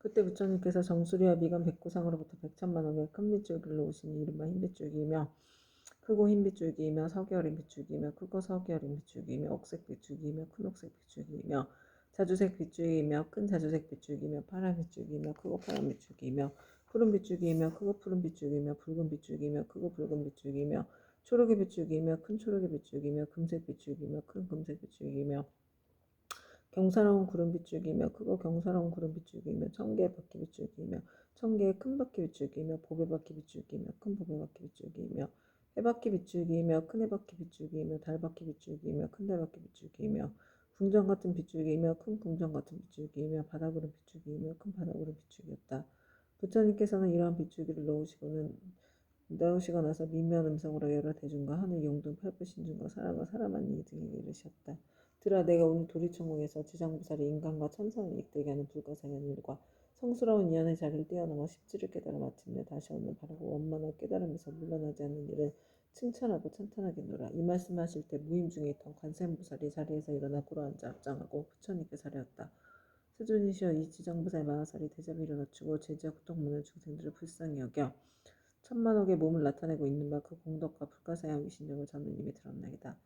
그때 부처님께서 정수리와 미간 백구상으로부터 백천만억의 큰 빗줄기를 놓으시니 이른바 흰빗줄기이며 크고 흰 빗줄기이며 서기어린 빗줄기이며 크고 서기어린 빗줄기이며 옥색 빗줄기이며 큰 옥색 빗줄기이며 자주색 빗줄기이며 큰 자주색 빗줄기이며 파란 빗줄기이며 크고 파란 빗줄기이며 푸른 빗줄기이며 크고 푸른 빗줄기이며 붉은 빗줄기이며 크고 붉은 빗줄기이며 초록의 빗줄기이며 큰 초록의 빗줄기이며 금색 빗줄기이며 큰 금색 빗줄기이며 경사로운 구름 빗줄기이며 크고 경사로운 구름 빗줄기이며 천개의 바퀴 빗줄기이며 천개의 큰 바퀴 빗줄기이며 보배 바퀴 빗줄기이며 큰 보배 바퀴 빗줄기이며 해바퀴 빗줄기이며 큰 해바퀴 빗줄기이며 달바퀴 빗줄기이며 큰 달바퀴 빗줄기이며 궁전 같은 빗줄기이며 큰 궁전 같은 빗줄기이며 바다구름 빗줄기이며 큰 바다구름 빗줄기였다. 부처님께서는 이러한 빗줄기를 넣으시고 나서 미묘한 음성으로 여러 대중과 하늘 용등 팔부신중과 사람과 사람한 이 등에게 이르셨다. 들아 내가 오늘 도리천국에서 지장부살이 인간과 천사를 이익되게 하는 불가사의한 일과 성스러운 이연의 자리를 뛰어넘어 십지를 깨달아 마침내 다시 오늘 바라고 원만한 깨달음에서 물러나지 않는 일을 칭찬하고 찬탄하겠노라. 이 말씀하실 때 무임 중에 있던 관세음보살이 자리에서 일어나 꿇어앉아 앞장하고 부처님께 사려왔다. 세존이시여 이 지장부살 마하살이 대자비를 갖추고 제지와 고통받는 중생들을 불쌍히 여겨 천만억의 몸을 나타내고 있는 바 그 공덕과 불가사의한 위신력을 저는 이미 들었나이다.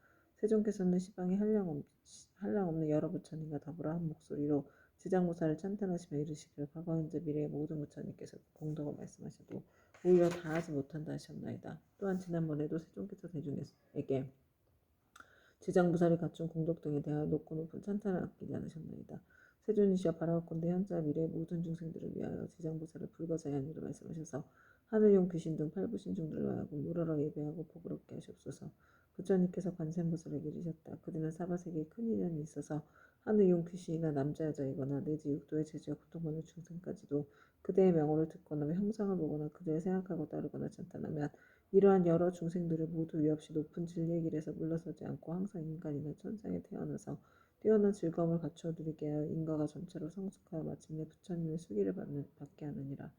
세존께서는 시방에 한량없는 여러 부처님과 더불어 한 목소리로 지장무사를 찬탄하시며 이르시기를 과거 현재 미래의 모든 부처님께서 그 공덕을 말씀하셔도 오히려 다하지 못한다 하셨나이다. 또한 지난번에도 세존께서 대중에게 지장부살이 갖춘 공덕 등에 대하여 높고 높은 찬탄을 아끼지 않으셨나이다. 세존이시여 바라옵건대 현재와 미래의 모든 중생들을 위하여 지장부살을 불가사의한 이로 말씀하셔서 하늘용 귀신 등 팔부신중들을 하여금 우러러 예배하고 복을 얻게 하시옵소서. 부처님께서 관세음보살에게 이르셨다. 그들은 사바세계에 큰 인연이 있어서 하늘용 귀신이나 남자 여자이거나 내지 육도의 제지와 고통받는 중생까지도 그대의 명호를 듣거나 형상을 보거나 그들을 생각하고 따르거나 찬탄하면 이러한 여러 중생들을 모두 위없이 높은 진리의 길에서 물러서지 않고 항상 인간이나 천상에 태어나서 뛰어난 즐거움을 갖추어 누리게 하여 인과가 전체로 성숙하여 마침내 부처님의 수기를 받게 하느니라.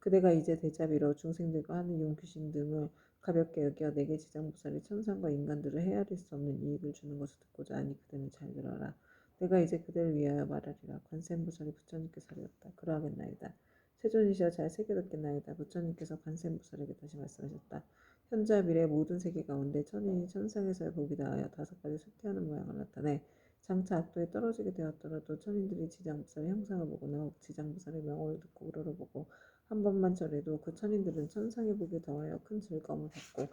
그대가 이제 대자비로 중생들과 하늘 용귀신 등을 가볍게 여겨 내게 지장부살이 천상과 인간들을 헤아릴 수 없는 이익을 주는 것을 듣고자 하니 그대는 잘 들어라. 내가 이제 그대를 위하여 말하리라. 관세음보살이 부처님께서 하렸다. 그러하겠나이다. 세존이시여 잘 새겨듣겠나이다. 부처님께서 관세음보살에게 다시 말씀하셨다. 현재와 미래의 모든 세계 가운데 천인이 천상에서의 복이 다하여 5가지 쇠퇴하는 모양을 나타내 장차 악도에 떨어지게 되었더라도 천인들이 지장부살의 형상을 보거나 혹 지장부살의 명호를 듣고 우러러보고 한 번만 절해도 그 천인들은 천상의 복에 더하여 큰 즐거움을 받고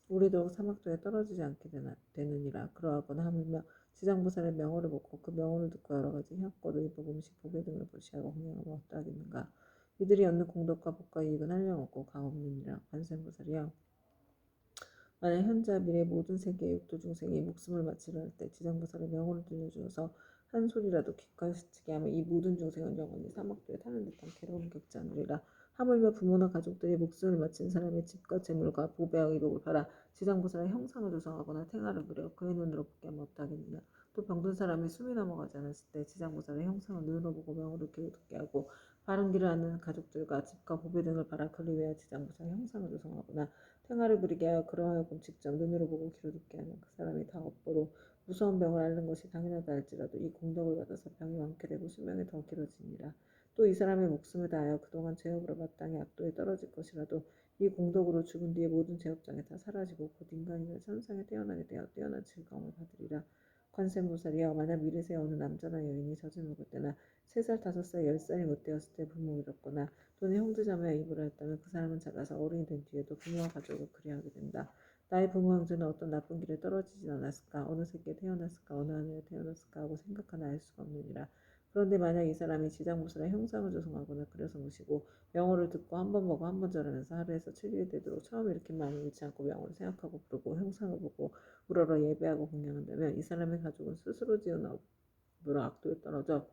오래도록 사막도에 떨어지지 않게 되느니라. 그러하거나 하물며 지장부살의 명호를 보고 그 명호를 듣고 여러가지 향꽃, 의복, 음식, 보배 등을 보시하고 공양하면 어떠하겠는가. 이들이 얻는 공덕과 복과 이익은 한량없고 가없느니라. 관세음보살이여 만약 현재와 미래의 모든 세계의 육도 중생이 목숨을 마치려 할 때 지장보살의 명호를 들려주어서 한 소리라도 귓가시치게 하면 이 모든 중생은 영원히 사막도에 타는 듯한 괴로움을 겪지 않으리라. 하물며 부모나 가족들이 목숨을 마친 사람의 집과 재물과 보배와 의복을 팔아 지장보살의 형상을 조성하거나 탱화를 그려 그의 눈으로 보게 하면 어떠하겠느냐. 또 병든 사람이 숨이 넘어가지 않았을 때 지장보살의 형상을 눈으로 보고 명호를 귀로 듣게 하고 바른 길을 아는 가족들과 집과 보배 등을 팔아 그를 위하여 지장보살의 형상을 조성하거나 탱화를 그리게 하여 그러하여금 직접 눈으로 보고 귀로 듣게 하면 그 사람이 다 업보로 무서운 병을 앓는 것이 당연하다 할지라도 이 공덕을 받아서 병이 완쾌 되고 수명이 더 길어지니라. 또 이 사람의 목숨을 다하여 그동안 죄업으로 마땅히 악도에 떨어질 것이라도 이 공덕으로 죽은 뒤에 모든 죄업장이 다 사라지고 곧 인간이나 천상에 태어나게 되어 뛰어난 즐거움을 받으리라. 관세음보살이여 만약 미래세 어느 남자나 여인이 젖을 먹을 때나 3살, 5살, 10살이 못 되었을 때 부모를 잃었거나 또는 형제자매와 이불을 했다면 그 사람은 자라서 어른이 된 뒤에도 부모와 가족을 그리하게 된다. 나의 부모 형제는 어떤 나쁜 길에 떨어지진 않았을까? 어느 새끼에 태어났을까? 어느 하늘에 태어났을까? 하고 생각하나 알 수가 없느니라. 그런데 만약 이 사람이 지장보살의 형상을 조성하거나 그려서 모시고 명호를 듣고 한 번 보고 한 번 절하면서 하루에서 7일이 되도록 처음 일으킨 마음을 잃지 않고 명호를 생각하고 부르고 형상을 보고 우러러 예배하고 공양한다면 이 사람의 가족은 스스로 지은 업으로 악도에 떨어져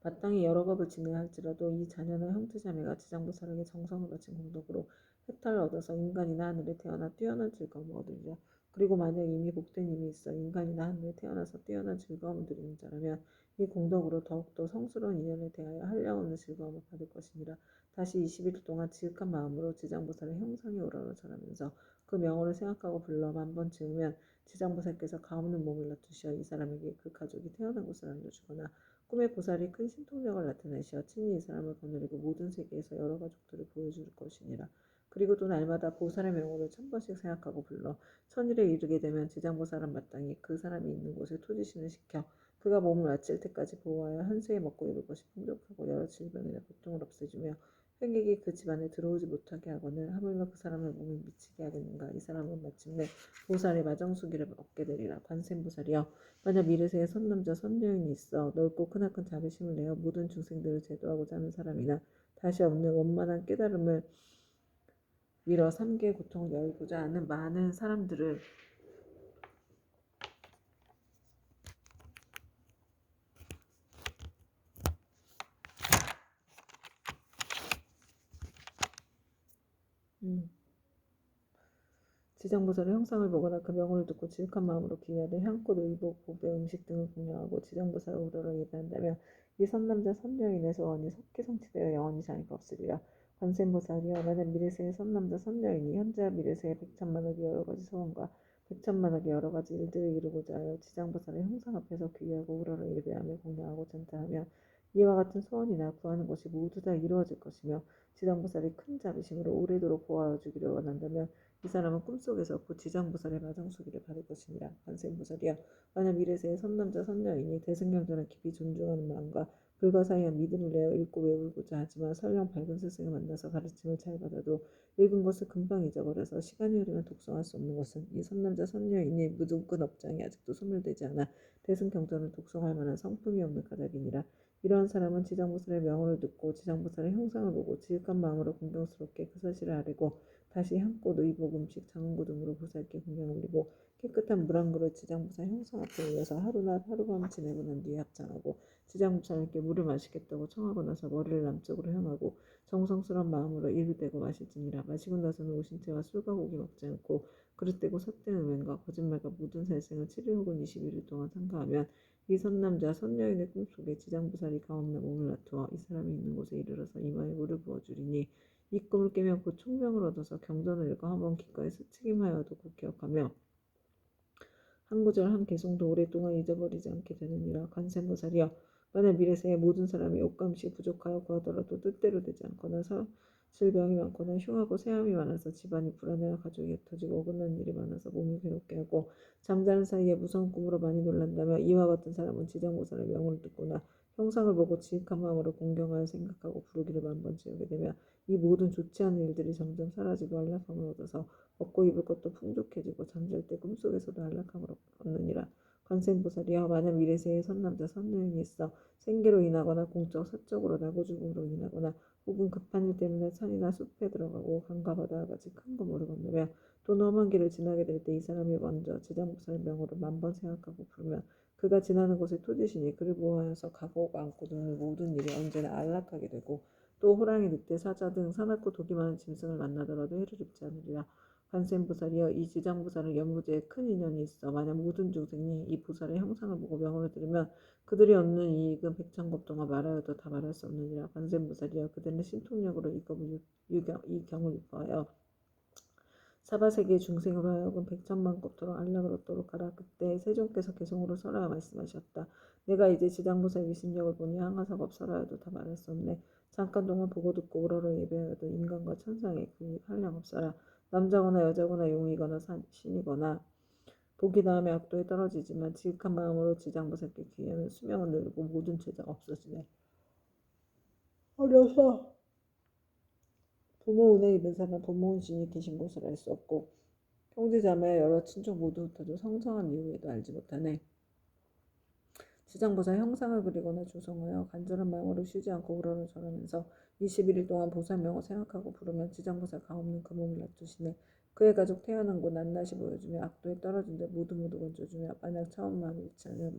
마땅히 여러 법을 지내야 할지라도 이 자녀나 형제자매가 지장보살에게 정성을 바친 공덕으로 혜택을 얻어서 인간이나 하늘에 태어나 뛰어난 즐거움을 얻으리라. 그리고 만약 이미 복된 힘이 있어 인간이나 하늘에 태어나서 뛰어난 즐거움을 누리는 자라면 이 공덕으로 더욱더 성스러운 인연에 대하여 한량없는 즐거움을 받을 것이니라. 다시 21일 동안 지극한 마음으로 지장보살의 형상에 우러러 절하면서 그 명호를 생각하고 불러 만번 지으면 지장보살께서 가없는 몸을 놔두시어 이 사람에게 그 가족이 태어난 곳을 알려주거나 꿈의 보살이 큰 신통력을 나타내시어 친히 이 사람을 거느리고 모든 세계에서 여러 가족들을 보여줄 것이니라. 그리고 또 날마다 보살의 명호를 1000번씩 생각하고 불러 천일에 이르게 되면 지장보살은 마땅히 그 사람이 있는 곳에 토지신을 시켜 그가 몸을 마칠 때까지 보호하여 한세에 먹고 입을 것이 풍족하고 여러 질병이나 고통을 없애주며 횡객이 그 집안에 들어오지 못하게 하거늘 하물며 그 사람의 몸에 미치게 하겠는가. 이 사람은 마침내 보살의 마정수기를 얻게 되리라. 관세음보살이여 만약 미르세에 선남자 선여인이 있어 넓고 크나큰 자비심을 내어 모든 중생들을 제도하고자 하는 사람이나 다시 없는 원만한 깨달음을 밀어 삼계의 고통을 열고자 하는 많은 사람들을 지장보살의 형상을 보거나 그 명호를 듣고 지극한 마음으로 기회하되 향꽃, 의복, 보배, 음식 등을 공양하고 지장보살의 우러러 예배한다면 이 선남자 선여인의 소원이 속히 성취되어 영원히 장애가 없으리라. 관세음보살이여 만약 미래세의 선남자 선여인이 현재와 미래세의 백천만억의 여러가지 소원과 백천만억의 여러가지 일들을 이루고자 하여 지장보살의 형상 앞에서 귀하고 우러러 예배하며 공양하고 전타하며 이와 같은 소원이나 구하는 것이 모두 다 이루어질 것이며 지장보살이 큰 자비심으로 오래도록 보호하여 주기를 원한다면 이 사람은 꿈속에서 곧 지장보살의 마정수기를 받을 것이니라. 관세음보살이여 만약 미래세의 선남자 선녀이니 대승경전을 깊이 존중하는 마음과 불가사의한 믿음을 내어 읽고 외우고자 하지만 설령 밝은 스승을 만나서 가르침을 잘 받아도 읽은 것을 금방 잊어버려서 시간이 흐르면 독송할 수 없는 것은 이 선남자 선녀이니 무등근 업장이 아직도 소멸되지 않아 대승경전을 독송할 만한 성품이 없는 까닭이니라. 이러한 사람은 지장보살의 명호를 듣고 지장보살의 형상을 보고 지극한 마음으로 공경스럽게 그 사실을 아뢰고 다시 향꽃, 의복, 음식, 장원구 등으로 보살께 공양 올리고 깨끗한 물 한 그릇 지장보살 형상 앞에 올려서 하루낮 하룻밤 지내고 난 뒤에 합장하고 지장보살께 물을 마시겠다고 청하고 나서 머리를 남쪽으로 향하고 정성스러운 마음으로 입을 떼고 마실지니라. 마시고 나서는 오신채와 술과 고기 먹지 않고 그릇 떼고 삿된 음행과 거짓말과 모든 살생을 7일 혹은 21일 동안 삼가하면 이 선남자 선여인의 꿈속에 지장보살이 가없는 몸을 놔두어 이 사람이 있는 곳에 이르러서 이마에 물을 부어주리니 이 꿈을 깨면 곧 총명을 얻어서 경전을 읽어 한번 기꺼이 스치기하여도 곧 기억하며 한 구절 한 개송도 오랫동안 잊어버리지 않게 되느니라. 관세음보살이여 만약 미래세에 모든 사람이 옷감시 부족하여 구하더라도 뜻대로 되지 않거나 질병이 많거나 흉하고 세함이 많아서 집안이 불안해와 가족이 흩어지고 어긋난 일이 많아서 몸이 괴롭게 하고 잠자는 사이에 무서운 꿈으로 많이 놀란다면 이와 같은 사람은 지장보살의 명을 듣거나 형상을 보고 지극한 마음으로 공경하여 생각하고 부르기를 만번 지으게 되면 이 모든 좋지 않은 일들이 점점 사라지고 안락함을 얻어서 먹고 입을 것도 풍족해지고 잠잘 때 꿈속에서도 안락함을 얻느니라. 관세음보살이여 만약 미래세에 선남자 선녀인이 있어 생계로 인하거나 공적 사적으로나 고죽음으로 인하거나 혹은 급한 일 때문에 산이나 숲에 들어가고 강과 바다와 같이 큰 검으로 건너며 또 험한 길을 지나게 될 때 이 사람이 먼저 지장보살의 명호를 만번 생각하고 부르면 그가 지나는 곳에 토지시니 그를 보호하여서 가고 안고 도는 모든 일이 언제나 안락하게 되고 또 호랑이, 늑대, 사자 등 사납고 독이 많은 짐승을 만나더라도 해를 입지 않으리라. 관세음보살이여 이 지장보살은 연무제에 큰 인연이 있어 만약 모든 중생이 이 보살의 형상을 보고 명호를 들으면 그들이 얻는 이익은 백천급 동안 말하여도 다 말할 수 없느니라. 관세음보살이여 그들은 신통력으로 이 경을 유포하여 사바세계의 중생으로 하여금 백천만 kop도록 안락을 얻도록 하라. 그때 세존께서 개성으로 설하여 말씀하셨다. 내가 이제 지장보살 위신력을 보니 항아사법 설하여도 다 말할 수 없네. 잠깐 동안 보고 듣고 우러러 예배하여도 인간과 천상에 그 한량없어라. 남자거나 여자거나 용이거나 신이거나 복이 다음에 악도에 떨어지지만 지극한 마음으로 지장보살께 귀하면 수명은 늘고 모든 죄가 없어지네. 어려서 부모 은혜 입은 사람 부모 신이 계신 곳을 알 수 없고 형제자매 여러 친족 모두 흩어져 성성한 이후에도 알지 못하네. 지장보살 형상을 그리거나 조성하여 간절한 마음으로 쉬지 않고 우러러 절하면서 21일 동안 보살명을 생각하고 부르면 지장보살 가없는 그 몸을 놔두시네. 그의 가족 태어난 곳 낱낱이 보여주며 악도에 떨어진 데 모두 건져주며 만약 처음 마음이 잃지 않으면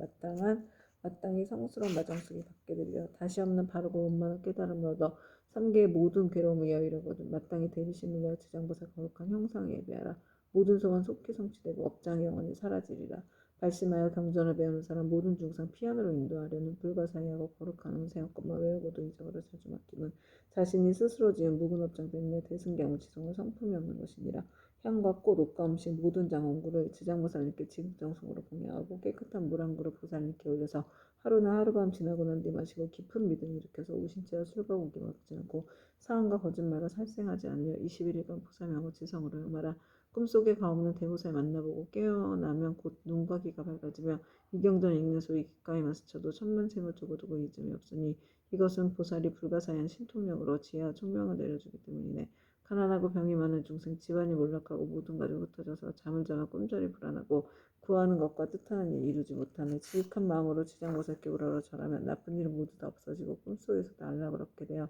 마땅히 성스러운 마정수기 받게 되리라. 다시 없는 바르고 원만한 깨달음을 얻어 삼계의 모든 괴로움을 여의려거든 마땅히 대비심을 내어 지장보살 거룩한 형상에 예배하라. 모든 소원 속히 성취되고 업장이 영원히 사라지리라. 발심하여 경전을 배우는 사람 모든 중상 피안으로 인도하려는 불가사의하고 거룩한 음세한것만 외우고도 잊어버려 자주 맡김은 자신이 스스로 지은 묵은 업장 때문에 대승경을 지성을 성품이 없는 것이니라. 향과 꽃, 옷과 음식 모든 장원구를 지장보살님께 지극정성으로 공양하고 깨끗한 물 한 그릇 보살님께 올려서 하루나 하룻밤 지나고 난 뒤 마시고 깊은 믿음을 일으켜서 오신채와 술과 고기 먹지 않고 사랑과 거짓말과 살생하지 않으며 21일간 보살명하고 지성으로 음하라. 꿈속에 가없는 대보살 만나보고 깨어나면 곧 눈과 귀가 밝아지며 이경전 읽는 소리 귓가에 마스쳐도 천만세물 두고두고 잊음이 없으니 이것은 보살이 불가사의한 신통력으로 지혜와 총명을 내려주기 때문이네. 가난하고 병이 많은 중생, 집안이 몰락하고 모든 가족이 흩어져서 잠을 자며 꿈자리 불안하고 구하는 것과 뜻하는 일 이루지 못하는 지극한 마음으로 지장보살께 우러러 절하면 나쁜 일은 모두 다 없어지고 꿈속에서 안락을 얻게 되어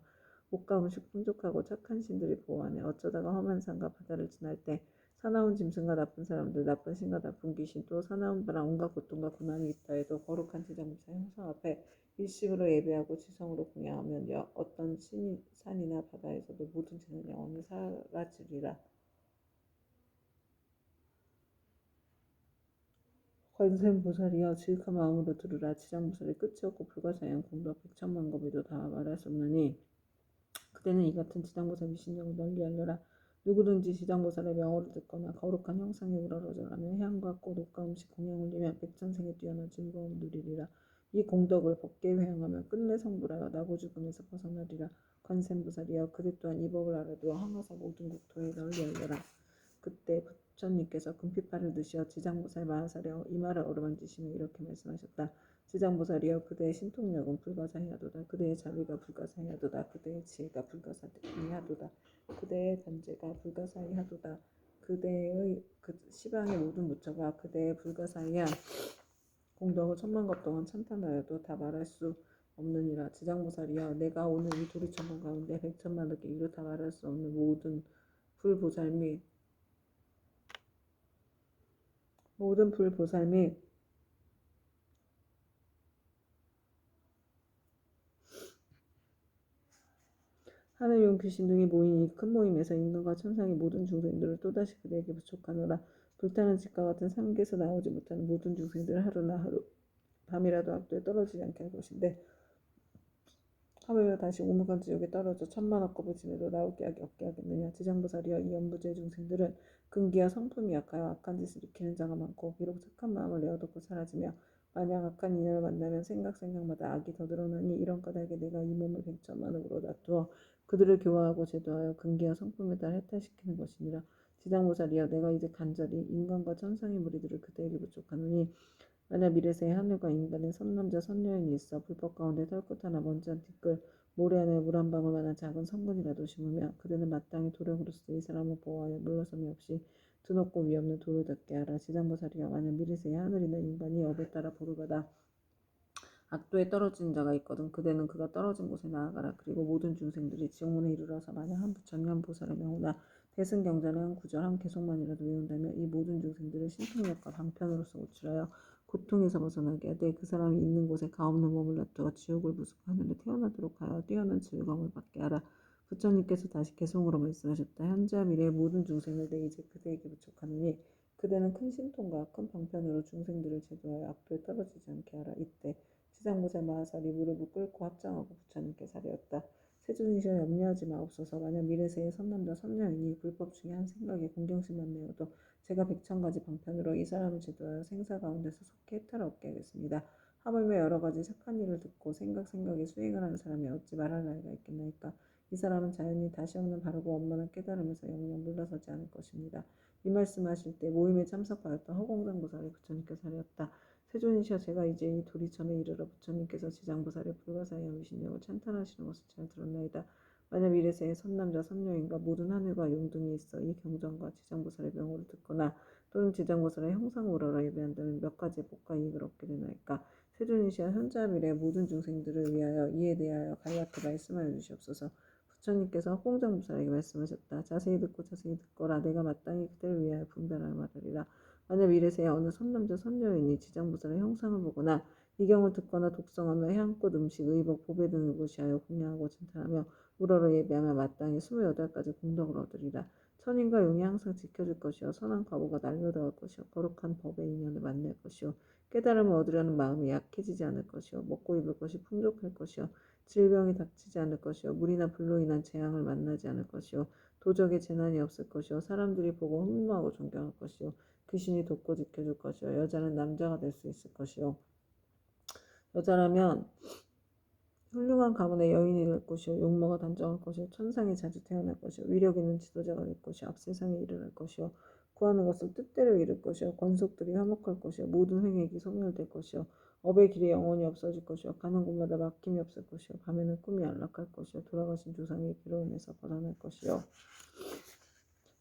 옷과 음식 풍족하고 착한 신들이 보호하네. 어쩌다가 험한 산과 바다를 지날 때 사나운 짐승과 나쁜 사람들, 나쁜 신과 나쁜 귀신, 또 사나운 바람, 온갖 고통과 고난이 있다 해도 거룩한 지장보살 형상 앞에 일식으로 예배하고 지성으로 공양하면 어떤 산이나 바다에서도 모든 죄는 영원히 사라지리라. 관세음보살이여 지극한 마음으로 들으라. 지장보살이 끝이 없고 불가사의한 공덕 백천만 겁에도 다 말할 수 없느니 그대는 이 같은 지장보살 미신령을 널리 알려라. 누구든지 지장보살의 명호를 듣거나 거룩한 형상에 우러러져라며 향과 꽃, 옷과 음식 공양 올리며 백천생에 뛰어난 즐거움을 누리리라. 이 공덕을 법계 회행하며 끝내 성불하여 나고 죽음에서 벗어나리라. 관세음보살이여 그대 또한 이 법을 알아두어 항아사 모든 국토에 널리 알려라. 그때 부처님께서 금빛발을 드시어 지장보살 마하살에 이마를 어루만지시며 이렇게 말씀하셨다. 지장보살이여 그대의 신통력은 불가사의하도다. 그대의 자비가 불가사의하도다. 그대의 지혜가 불가사의하도다. 그대의 단죄가 불가사의하도다. 그대의 시방의 모든 부처가 그대의 불가사의한 공덕을 천만겁 동안 찬탄하여도 다 말할 수 없느니라. 지장보살이여 내가 오늘 이 도리천문 가운데 백천만억에 이루 다 말할 수 없는 모든 불보살 및 하늘용 귀신 등이 모인 이 큰 모임에서 인간과 천상의 모든 중생들을 또다시 그대에게 부촉하노라. 불타는 집과 같은 삼계에서 나오지 못하는 모든 중생들을 하루나 하루 밤이라도 악도에 떨어지지 않게 할 것인데 하물며 다시 오무간 지옥에 떨어져 천만억 겁을 지내도 나올 게 없게 하겠느냐. 지장보살이여 이 연부제 중생들은 근기와 성품이 약하여 악한 짓을 일으키는 자가 많고 비록 착한 마음을 내어놓고 사라지며 만약 악한 인연을 만나면 생각마다 악이 더 늘어나니 이런 까닭에 내가 이 몸을 백천만억으로 놔두어 그들을 교화하고 제도하여 근기와 성품에 따라 해탈시키는 것이니라. 지장보살이여 내가 이제 간절히 인간과 천상의 무리들을 그대에게 부족하노니 만약 미래세에 하늘과 인간의 선남자 선여인이 있어 불법 가운데 털끝 하나 먼지 한 티끌 모래 안에 물 한 방울만한 작은 성분이라도 심으면 그대는 마땅히 도력으로서 이 사람을 보호하여 물러섬이 없이 드높고 위없는 돌을 닦게 하라. 지장보살이여 만약 미래세에 하늘이나 인간이 업에 따라 보루받아 악도에 떨어진 자가 있거든 그대는 그가 떨어진 곳에 나아가라. 그리고 모든 중생들이 지옥문에 이르러서 만약 한 부처님 한 보살의 명호나 대승경전의 한 구절 한 개송만이라도 외운다면 이 모든 중생들을 신통력과 방편으로서 호출하여 고통에서 벗어나게 하되 그 사람이 있는 곳에 가없는 몸을 놔두어 지옥을 부수고 하늘에 태어나도록 하여 뛰어난 즐거움을 받게 하라. 부처님께서 다시 개송으로 말씀하셨다. 현재와 미래의 모든 중생을 내 이제 그대에게 부촉하느니 그대는 큰 신통과 큰 방편으로 중생들을 제도하여 악도에 떨어지지 않게 하라. 이때 지장보살 마하살이 무릎을 꿇고 합장하고 부처님께 사례었다. 세존이시여 염려하지 마옵소서. 만약 미래세의 선남자 선녀이니 불법 중에 한 생각에 공경심만 내어도 제가 백천가지 방편으로 이 사람을 제도하여 생사 가운데서 속히 해탈을 얻게 하겠습니다. 하물며 여러 가지 착한 일을 듣고 생각에 수행을 하는 사람이 어찌 말할 나위가 있겠나이까. 이 사람은 자연히 다시 없는 바르고 원만한 깨달음에서 영영 물러서지 않을 것입니다. 이 말씀하실 때 모임에 참석하였던 허공장보살이 부처님께 사례었다. 세존이시여 제가 이제 이 도리천에 이르러 부처님께서 지장보살의 불가사의한 위신력을 찬탄하시는 것을 잘 들었나이다. 만약 미래세에 선남자 선녀인과 모든 하늘과 용등이 있어 이 경전과 지장보살의 명호를 듣거나 또는 지장보살의 형상으로 예배한다면 몇 가지의 복과 이익을 얻게 되나이까. 세존이시여 현재와 미래의 모든 중생들을 위하여 이에 대하여 간략히 말씀하여 주시옵소서. 부처님께서 허공장보살에게 말씀하셨다. 자세히 듣거라. 내가 마땅히 그대를 위하여 분별하여 말하리라. 만약 미래세에 어느 선남자 선녀인이 지장보살의 형상을 보거나 이경을 듣거나 독성하며 향꽃 음식 의복 보배 등을 무시하여 공양하고 찬탄하며 우러러 예배하며 마땅히 28가지 공덕을 얻으리라. 천인과 용이 항상 지켜줄 것이요 선한 과보가 날려다올 것이요 거룩한 법의 인연을 만날 것이요 깨달음을 얻으려는 마음이 약해지지 않을 것이요 먹고 입을 것이 풍족할 것이요 질병이 닥치지 않을 것이요 물이나 불로 인한 재앙을 만나지 않을 것이요 도적의 재난이 없을 것이요 사람들이 보고 흠모하고 존경할 것이요 귀신이 돕고 지켜줄 것이요 여자는 남자가 될 수 있을 것이요 여자라면 훌륭한 가문의 여인이 될 것이요 용모가 단정할 것이요 천상에 자주 태어날 것이요 위력 있는 지도자가 될 것이요 앞세상에 일어날 것이요 구하는 것을 뜻대로 이룰 것이요 권속들이 화목할 것이요 모든 횡액이 소멸될 것이요 업의 길이 영원히 없어질 것이요 가는 곳마다 막힘이 없을 것이요 밤에는 꿈이 안락할 것이요 돌아가신 조상의 괴로움에서 벗어날 것이요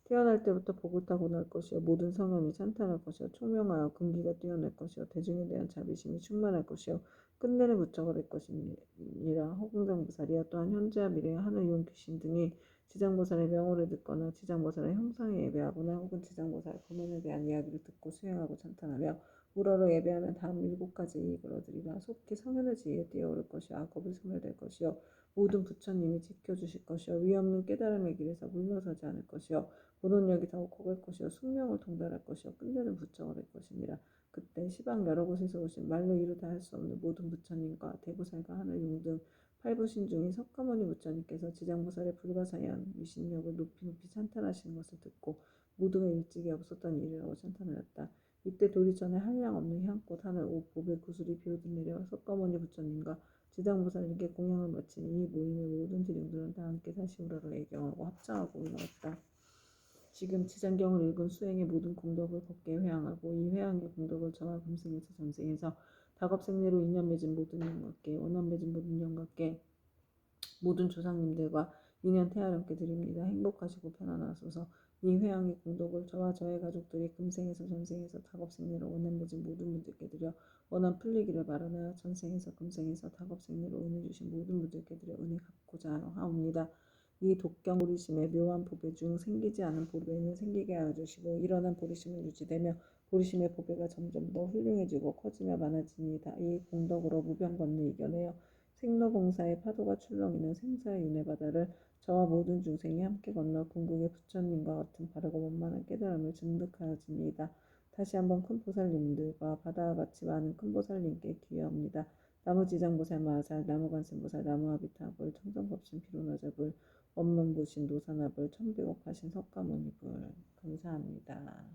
태어날 때부터 복을 타고 날 것이요 모든 성현이 찬탄할 것이요 총명하여 근기가 뛰어날 것이요 대중에 대한 자비심이 충만할 것이요 끝내는 부처가 될 것이니라. 허공장보살이야 또한 현재와 미래의 하늘용 귀신 등이 지장보살의 명호를 듣거나 지장보살의 형상에 예배하거나 혹은 지장보살의 법문에 대한 이야기를 듣고 수행하고 찬탄하며 우러러 예배하면 다음 7가지 이익을 얻으리라. 속히 성현의 지위에 뛰어오를 것이요 악업을 소멸될 것이요 모든 부처님이 지켜주실 것이요 위없는 깨달음의 길에서 물러서지 않을 것이요 본원력이 더욱 커갈 것이요 숙명을 통달할 것이요 끝내는 부처가 될 것이니라. 그때 시방 여러 곳에서 오신 말로 이루다 할 수 없는 모든 부처님과 대보살과 하늘용 등 팔부신 중인 석가모니 부처님께서 지장보살의 불가사의한 위신력을 높이 높이 찬탄하시는 것을 듣고 모두가 일찍이 없었던 일이라고 찬탄하였다. 이때 도리 전에 한량 없는 향꽃 하늘 옷 보배 구슬이 비오듯 내려 석가모니 부처님과 지장보살님께 공양을 마친 이 모임의 모든 지령들은 다 함께 다시 우러러 애경하고 합장하고 올라왔다. 지금 지장경을 읽은 수행의 모든 공덕을 곱게 회항하고 이 회항의 공덕을 저와 금생에서 전생에서 다겁생례로 인연 맺은 모든 영광께 원한 맺은 모든 영광께 모든 조상님들과 인연 태아령께 드립니다. 행복하시고 편안하소서. 이 회항의 공덕을 저와 저의 가족들이 금생에서 전생에서 다겁생례로 원한 맺은 모든 분들께 드려 원한 풀리기를 바라나요. 전생에서 금생에서 다겁생례로 은혜 주신 모든 분들께 드려 은혜 갚고자 하옵니다. 이 독경 보리심의 묘한 보배 중 생기지 않은 보배는 생기게 하여 주시고 일어난 보리심은 유지되며 보리심의 보배가 점점 더 훌륭해지고 커지며 많아집니다. 이 공덕으로 무병건을 이겨내어 생로봉사의 파도가 출렁이는 생사의 윤회 바다를 저와 모든 중생이 함께 건너 궁극의 부처님과 같은 바르고 원만한 깨달음을 증득하여집니다. 다시 한번 큰 보살님들과 바다와 같이 많은 큰 보살님께 기회합니다. 나무지장보살 마하살, 나무관세보살, 나무아비타불, 청정법신 피로나자불, 원만보신 노사나불, 천백옥하신 석가모니불 감사합니다.